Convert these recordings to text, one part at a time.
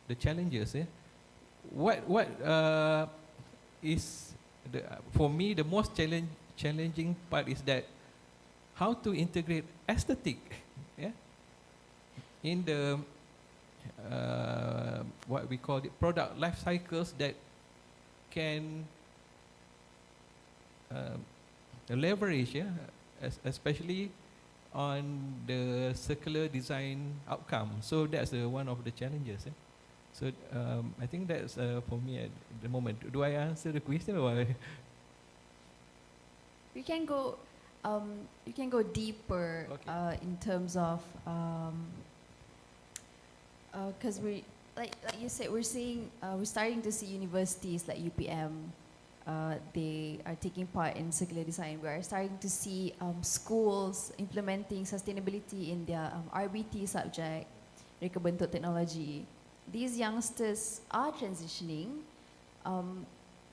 the challenges. What is the for me the most challenging part is that how to integrate aesthetic, yeah, in the what we call it product life cycles that can leverage, yeah, especially on the circular design outcome. So that's one of the challenges. So I think that's for me at the moment. Do I answer the question or? We can go, you can go deeper in terms of, because like you said, we're starting to see universities like UPM. They are taking part in circular design. We are starting to see schools implementing sustainability in their RBT subject, Reka Bentuk Teknologi. These youngsters are transitioning.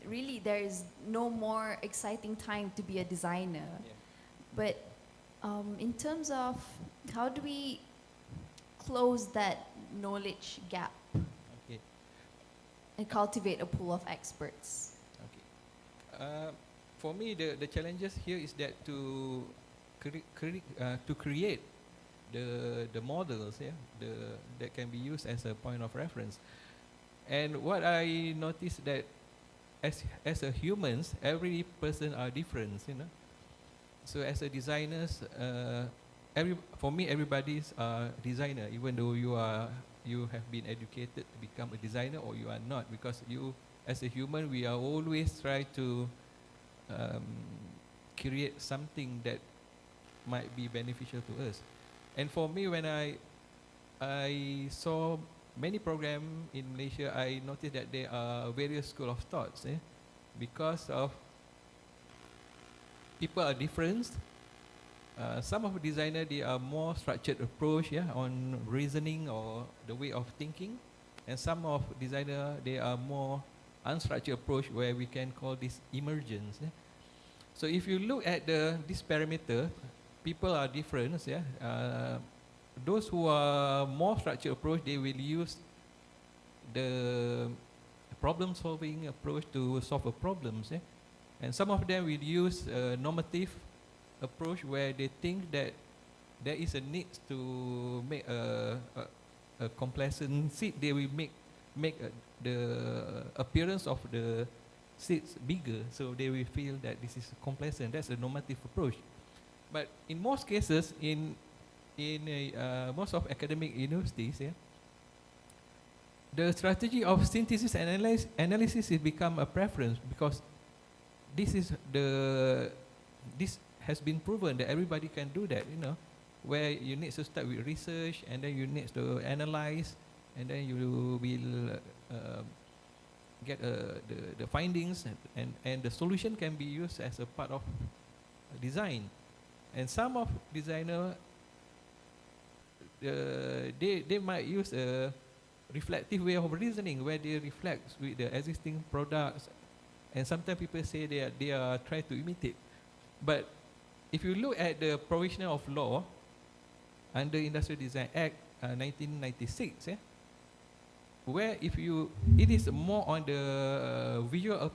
Really, there is no more exciting time to be a designer. Yeah. But in terms of how do we close that knowledge gap Okay. and cultivate a pool of experts? For me, the challenges here is that to create the models, yeah, that can be used as a point of reference. And what I noticed that as a humans, every person are different, you know. So as a designers, for me, everybody's a designer, even though you have been educated to become a designer or you are not, because you, as a human, we are always try to create something that might be beneficial to us. And for me, when I saw many programs in Malaysia, I noticed that there are various school of thoughts, because of people are different. Some of the designer, they are more structured approach, yeah, on reasoning or the way of thinking, and some of designer, they are more unstructured approach where we can call this emergence. So if you look at this parameter, people are different. Those who are more structured approach, they will use the problem-solving approach to solve a problems. And some of them will use a normative approach where they think that there is a need to make a complacent seat. They will make the appearance of the seats bigger, so they will feel that this is complacent. That's a normative approach. But in most cases, in most of academic universities, the strategy of synthesis and analysis has become a preference, because this has been proven that everybody can do that, you know, where you need to start with research and then you need to analyze, and then you will get the findings, and the solution can be used as a part of design. And some of designer, they might use a reflective way of reasoning where they reflect with the existing products, and sometimes people say they are trying to imitate. But if you look at the provision of law under Industrial Design Act 1996, where it is more on the visual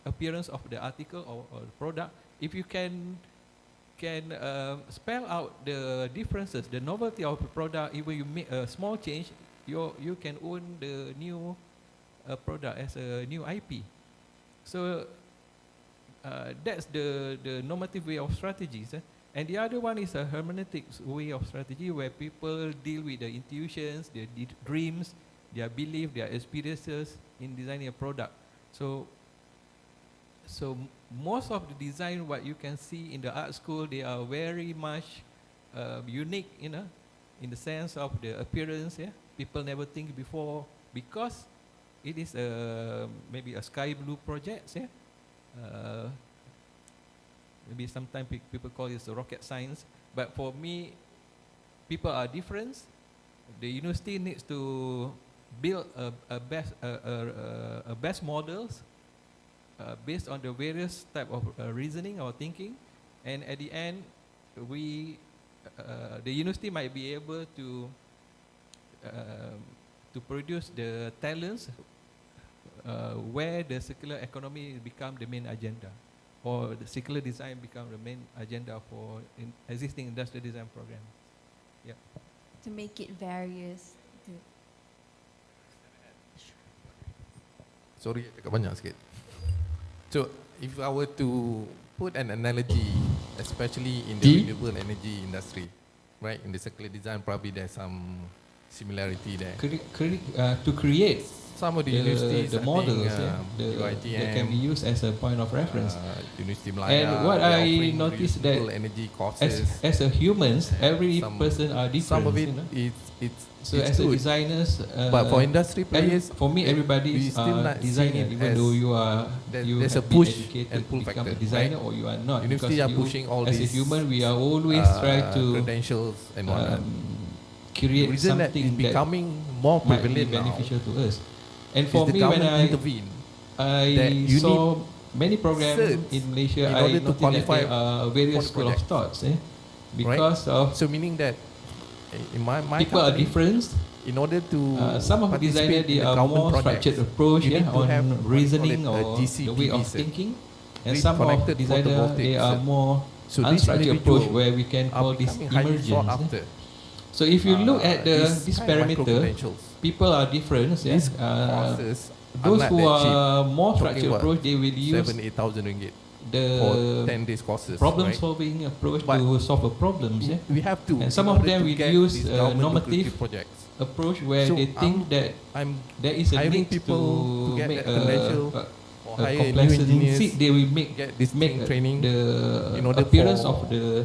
appearance of the article or the product. If you can spell out the differences, the novelty of the product, even you make a small change, you can own the new product as a new IP. So that's the normative way of strategies. And the other one is a hermeneutics way of strategy, where people deal with the intuitions, their dreams, their belief, their experiences in designing a product. So most of the design, what you can see in the art school, they are very much unique, you know, in the sense of the appearance. People never think before, because it is maybe a sky blue project. Maybe sometimes people call it rocket science, but for me, people are different. The university needs to build a best models based on the various type of reasoning or thinking, and at the end, the university might be able to to produce the talents where the circular economy become the main agenda, or the circular design become the main agenda for existing industrial design program. To make it various. Sorry, agak banyak sikit. So, if I were to put an analogy, especially in the renewable energy industry, right, in the circular design, probably there's some similarity there. To create Some of the universities, the I models think, UiTM, that can be used as a point of reference. University Melaya, And what they're I offering noticed that renewable energy courses. as a humans, every Some- person are different. Some of it, you know? it's So it's as a good. designers, But for industry players, for me, everybody we is still a not designer, seeing it even as though you are there's have a been push educated and to pull become factor, a designer, right? or you are not. University because are you, pushing all as a these, human, we are always try to credentials and whatnot. create The reason that something is becoming more might be prevalent now beneficial to us. And is for the me, when government I intervene that you saw many programs certs in Malaysia, in I order to noticed that qualify there are various for the school of project. thoughts, because of So meaning that in my people are company, different. in order to Some of the designer, participate they in the are government more projects, structured approach you need to on have what we call reasoning it a or the way of GCPV cert. thinking. And Grid some of connected designer, they photovoltaic are cert. more So these unstructured approach individuals where we can are call this becoming highly sought emergence. after. So if you look at These this kind of parameter, micro-credentials, people are different. these courses are Those not who that cheap. are more Talking structured about approach, they will use 7,000-8,000 ringgit for the 10 days courses. problem right? solving approach But to solve a problems. We have to. And some in of order them to will get use, these government normative lucrative projects. Approach where So they think that I'm there is a hiring need people to get make that credential a or hire new complexity engineers, seat. They will make get this training the in order appearance for- of the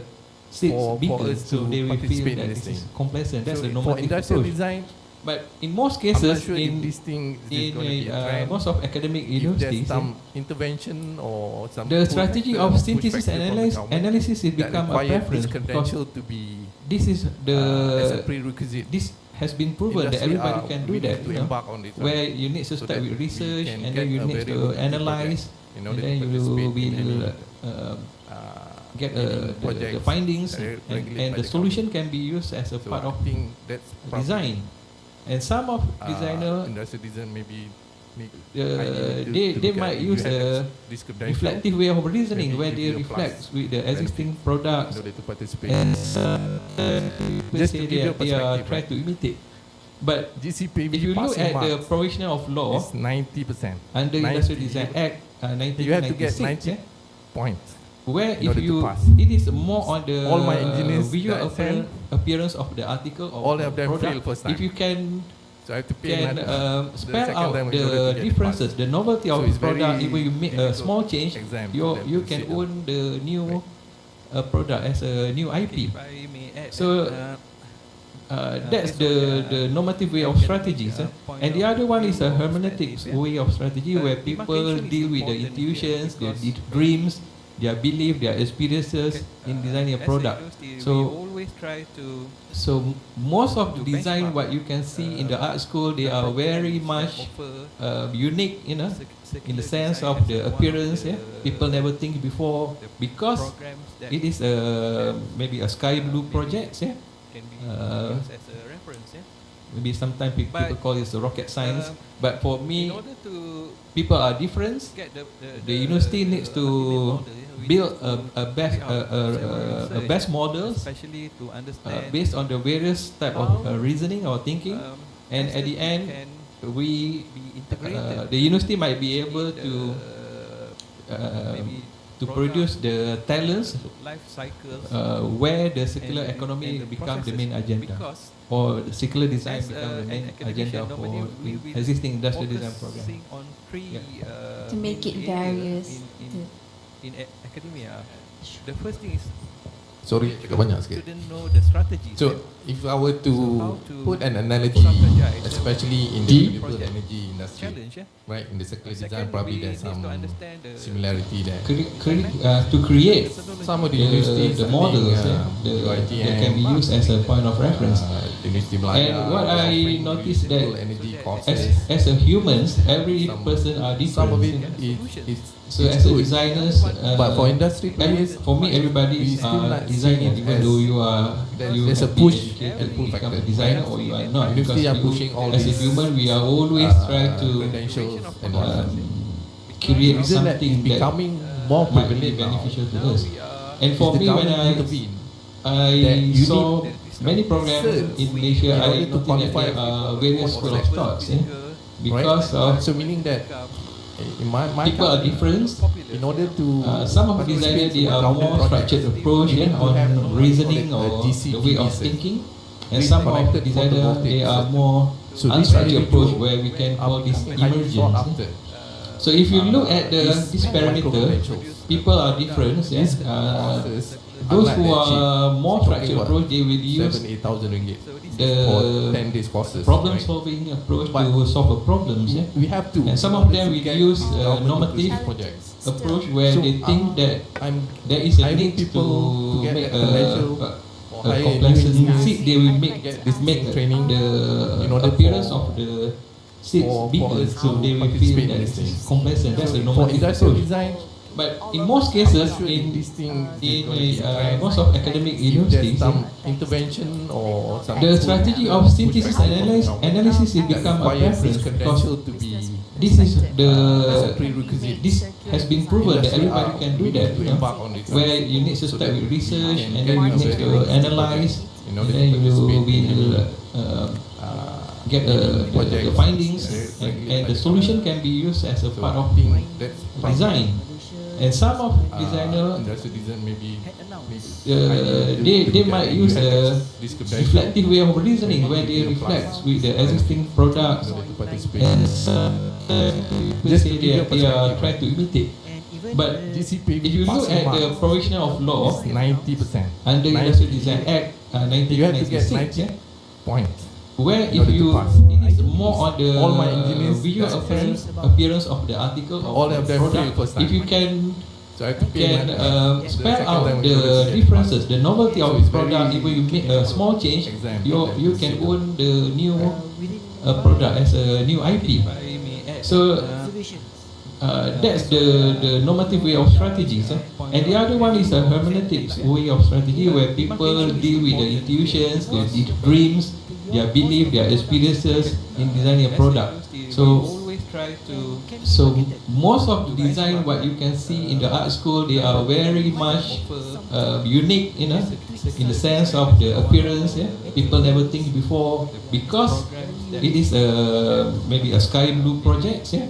seats for bigger, us so to they will feel participate in that this this is thing. complacent. That's so the for normative industrial approach. design, But in most I'm not cases, sure if in this thing is going to be a trend. most of academic If there's universities, some intervention or some the pull strategy factor of or push synthesis factor and from the government analysis is that become a require preference this because credential to be this is as a the prerequisite. this has been proven that Industry everybody are can do willing that. to you know, embark on this, where right? you need to So start that with we research can and get then you a need very to lucrative analyze, in and order then to you participate will in any, get any the projects findings, that are regulated and by the the solution can be used as a So part I of think that's probably, design. And some of designer, industrial design maybe need they might use a this credential reflective way of reasoning Maybe where give they you a reflect plus with the existing in products. order to participate. And people Just say to give you a they are perspective, trying right? to imitate. But GCPV if you look passing at the marks provision of law is 90%. under 90. Industrial Design Act You have to get 1996, 90 points. where in if order to you, pass. it is more on the All my engineers visual that I send, appearance of the article or all of them product. fail first time. If you can So I have to pay another spell second out time in order to the get differences, the novelty So of the it's very product, even you make a difficult small change, exam for you them you to can sit down. own the new product as a new IP. If I may add, So, that's the normative way of strategies. And the other one is a hermeneutics way of strategy where people deal with the intuitions, their dreams, their belief, their experiences in designing a product. So So- we always try to So most of the To design benchmark, what you can see in the art school, they are very much unique, you know, in the sense of the appearance. Yeah, people never think before because it is maybe a sky blue project. Yeah, can be uh, used as a reference. Yeah? maybe sometimes people But, call it rocket science. But for In me, order to people are different. get The university needs to ultimate model, yeah, we build need to a best carry out several a research, best models especially to understand based on the various type of how, reasoning or thinking. And at the end, can we be integrated. the university might be able in to maybe to produce the talents life cycles where the circular and economy the become the main processes, agenda, because or the circular design as become the an main academician, agenda for normally we will existing industrial design program. focusing on three Yeah. To make main it areas various. in academia. The first thing is Sorry, agak banyak sikit. student know the strategies. So if I were to how to put an analogy, strategize, especially in the the renewable project energy industry, challenge, yeah. right, in the circular design, Second, probably we there's need some to understand the similarity there. To create Some of the universities, the I think, models UiTM, that can be used as a point of reference. University Melaya, And what they're I offering noticed that renewable energy So that courses. as a humans, every Some- person are Some of it different. is So it's as a good. designers, But for industry players, for me, everybody we is still not designing, see it even as though you are there's a have been push educated and pull to become factor. a designer or you are not. University Because are pushing all as a these, human, we are always trying to credentials and whatnot. create Isn't that something it's that becoming more might be prevalent now? beneficial to us. And Is for the me, when government I intervene that you saw need many programs certs in Malaysia, in I order to noticed that qualify there are various for school of sector, thoughts. right? Because of So meaning that in my people are company, different. in order to Some of the designers, they are more structured approach you need to have on reasoning a or DC the way of devices. thinking. And Grid some of the connected designers, they photovoltaic are system. more So this unstructured approach individual where we can call this highly sought emergence. after. So if you look at These this parameter, micro-credentials. people are different. These Uh, courses those are who not that cheap. are more Talking structured about approach, they will use 7,000-8,000 ringgit the for 10 days courses. problem right? solving approach But to solve a problem. We have to. And some of them will get use government to normative push projects. approach where So, they think that I'm there is a hiring need people to to get make that credential a or a hire complex new engineers seat. They will make get this make training the in order appearance for- of the seats for bigger, us so to they will feel participate that in it's this thing. complacent. That's a for normative industrial approach. design. But in most cases, I'm sure in this thing is in going to be trend. most of academic If there's universities, some intervention or some the strategy of synthesis analysis will become a requires preference this because credential to be this is as a the prerequisite. this has been proven that Industry everybody are can do willing that. to You know, embark on this. where you need to So start that with we research can and get then you a need very to realistic analyze in and order then to you participate in will uh, get the projects, findings regularly and the solution can be used as a so part I of think that's design. And some of designer industrial design maybe they might use a reflective way of reasoning where they reflect with the existing products and some people say they are trying to imitate. But GCP if you look at the provision of law 90%. under Industrial Design Act You have to get 1996, 90 points. where in order if to you pass. it is more on the All my engineers, visual that's appearance of the article of All the of them product. fail first time. If you can So I have to pay can money. spell second out time we the go to differences, the novelty So of it's the product, very if you make a small change, exam. you can own the new product as a new IP. So that's the normative way of strategies. And the other one is a hermeneutics way of strategy where people deal with the intuitions, their dreams, their belief, their experiences in designing a product. So most of the design what you can see in the art school, they are very much unique, you know, in the sense of the appearance. Yeah? People never think before because it is maybe a sky blue project. Yeah?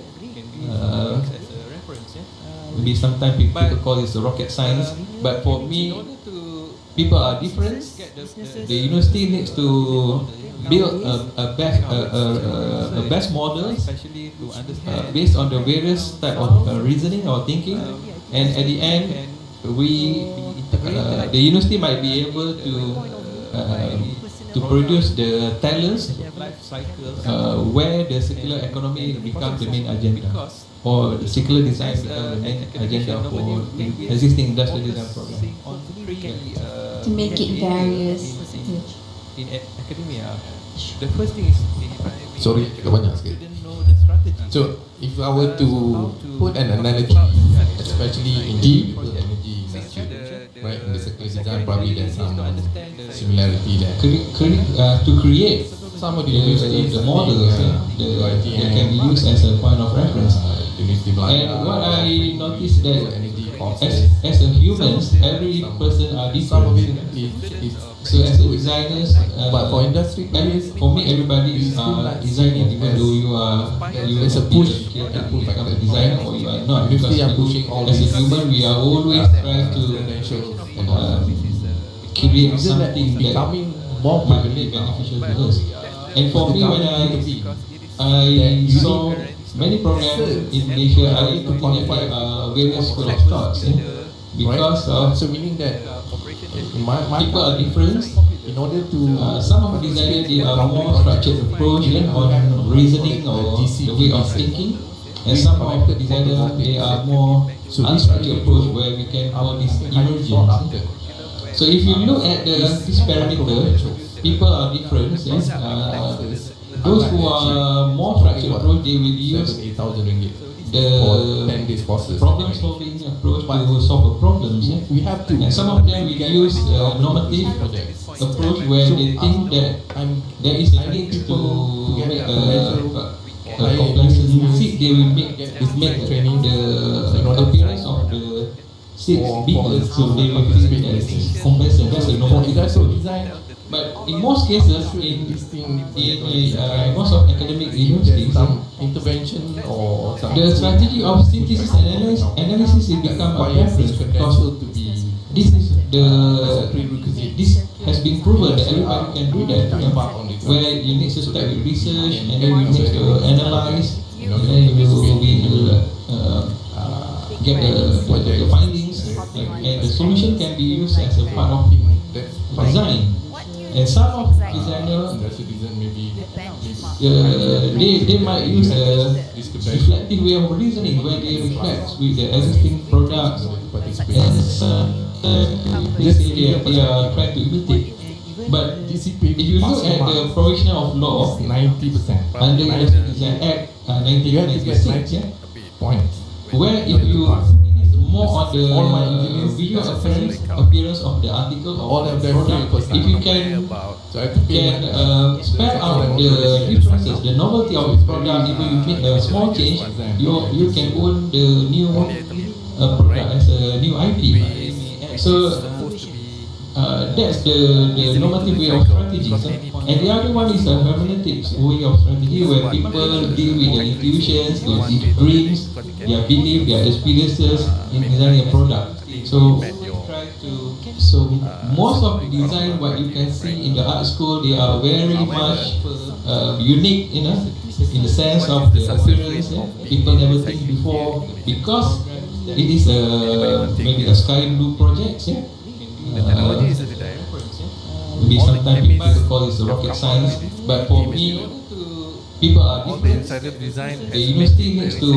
Maybe sometimes people call it rocket science, but for me, people are different. The university needs to build a best model based on the various type of reasoning or thinking, and at the end, the university might be able to produce the talents where the circular economy becomes the main agenda, or the circular design becomes the main agenda for existing industrial design program. To make it various. In academia, the first thing is Sorry, agak banyak sikit. didn't know the strategy. So if I were to put an analogy, especially in the renewable energy industry, right, in the circular design, probably there's some similarity there. To create Some of the the universities, models that can be used as a point of reference. University And what I noticed that energy courses. as a humans, every person are Some of it different. is So as a designers, but for industry players, for me, everybody is designing, even though you There's a push and and pull become a factor. designer or you are not. Because University are pushing all as a these human, we are always trying to credentials and all. create Isn't that something that becoming more might be prevalent now? beneficial to us. And for me, when I saw many programs in Malaysia, I to qualify various school of thoughts. Because So meaning that in my people are different. in order to Some of the designers, they are more structured approach on reasoning or the way of thinking. And some of the designers, they are more unstructured approach where we can call this emergence. So if you look at this parameter, people are different. those who are more structured approach, they will use 7,000-8,000 ringgit the for 10 days courses. problem solving approach to solve a problem. Yeah? We have to. And some of them will use normative approach where they think that there is a need to make a complacency. They will make training the appearance of the seats bigger, so they will think that it's complacent. That's a normative approach. But in most cases, in most of academic universities, some intervention or some the strategy of synthesis analysis will become a preference because to be this is prerequisite. this has been proven that everybody can do that. Where you need to start with research and then you need to analyze, and then you will get the findings, and the solution can be used as a part of design. And some of designers, they might use a reflective way of reasoning where they reflect with the existing products and they say they are trying to imitate. But if you look at the provision of law 90% under the Industrial Design Act 1996, yeah, where if you more on the visual appearance of the article or the product, if you can spell out the differences, the novelty of the product, if you make a small change, you can own the new product as a new IP. So that's the normative way of strategy. And the other one is a hermeneutics way of strategy where people deal with their intuitions, their dreams, their belief, their experiences in designing a product. So most of the design what you can see in the art school, they are very much unique, you know, in the sense of the appearance. People never think before because it is maybe a sky blue project. Maybe sometimes people call it rocket science, but for me, people are different. The university needs to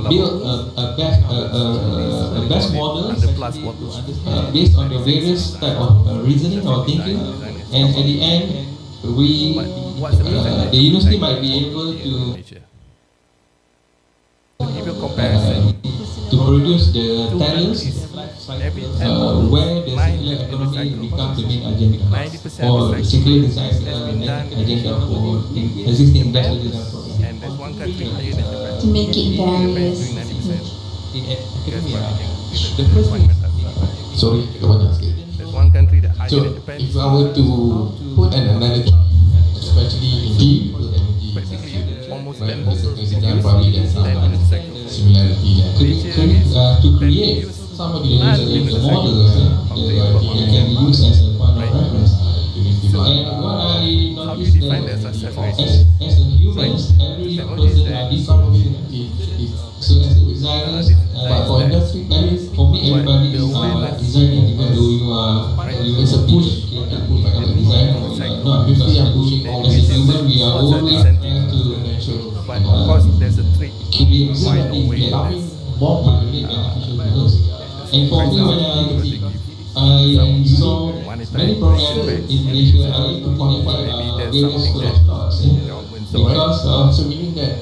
build a best model based on the various type of reasoning or thinking, and at the end, the university might be able to produce the talents where the circular economy becomes the main agenda, or circular design becomes the main agenda for existing industrial design programs. To make it various. In academia, the first thing. Sorry, banyak sikit. So, if I were to put an analogy, especially in the energy, design probably there's some similarity there. To create some of the models that can be used as a point of reference. And what I noticed that as a humans, every person are different. So as a designer, for industry, for me, everybody is designing, even though you are a push design or not, because as a human, we are always trying to create something that more beneficial to us. And for me, when I saw many programs in Malaysia, I used to qualify various school of thoughts. Because so meaning that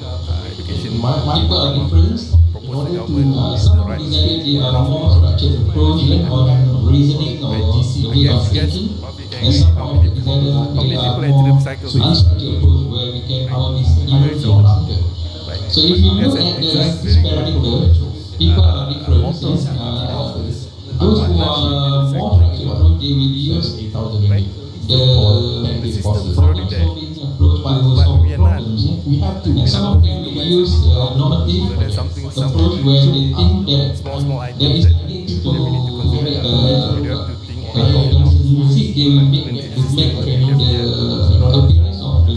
people are different. In order to some designers, they are more structured approach on reasoning or the way of thinking, and some of the designers, they are more unstructured approach where we can all these events in market. So if you look at this parameter, people are different. Those who are more structured approach, they will use the problem solving approach to solve problems. And some of them will use normative approach where they think that there is a need to make they will make training the appearance of the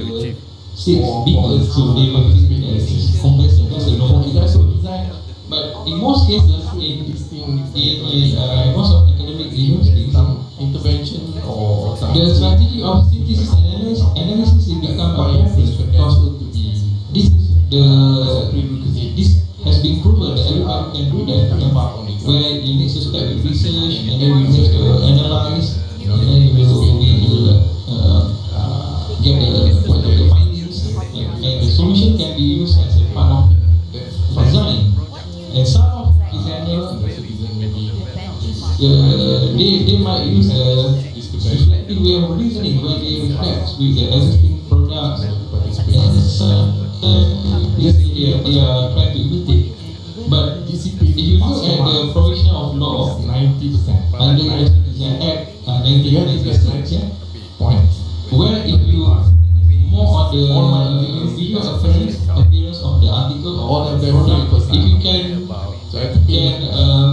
seats bigger, so they will think that it's complacent. That's a normative design. But in most cases, in most of academic universities, some intervention or some the strategy of synthesis analysis will become a preference because this has been proven that everybody can do that. Where you need to start with research and then you need to analyze, and then you will get the findings, they might use a reflective way of reasoning where they reflect with the existing products and yes, they are trying to imitate. But if you look at the provision of law, 90% under the Design Act 1996, points. Where if you more on the visual appearance of the article or the product, if you can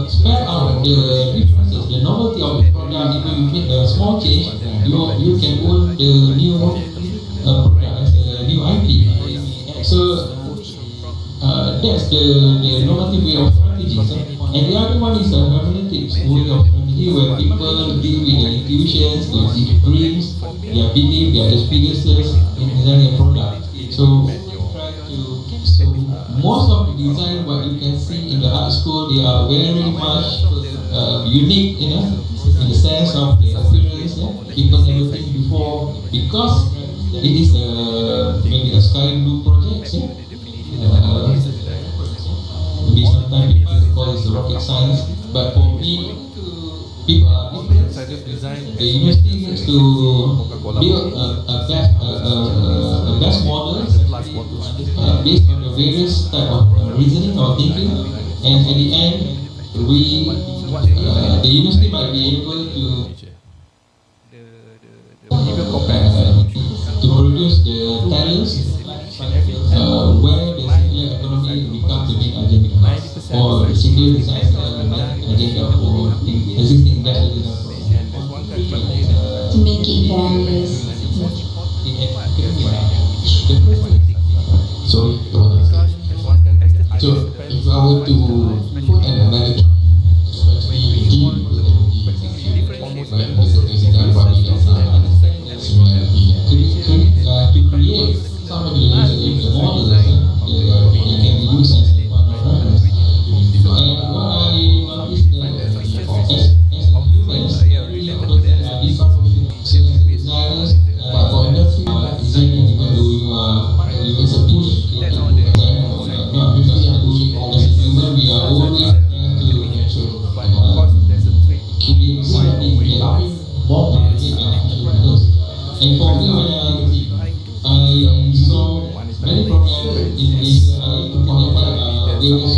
spell out the differences, the novelty of the product, if you make a small change, you can own the new product as a new IP. So that's the normative way of strategy. And the other one is a hermeneutics way of strategy where people deal with their intuitions, their dreams, their belief, their experiences in designing a product. So most of the design what you can see in the art school, they are very much unique, in the sense of the appearance. People never think before because it is maybe a sky blue project. Maybe sometimes people call it rocket science, but for me, people are different. The university needs to build a best model based on the various type of reasoning or thinking, and at the end, the university might be able to produce the talents where the circular economy becomes the main agenda, or the circular design agenda for existing industrial design. To make it various. So if I were to put an analogy, especially deep to create some of the models that can be used as one of reference. And what I noticed that as humans, designers, but for industry designing, even though it's a push, not because I'm pushing as a human, we are always trying to create something that more and for me, when I saw many programs in Asia to qualify various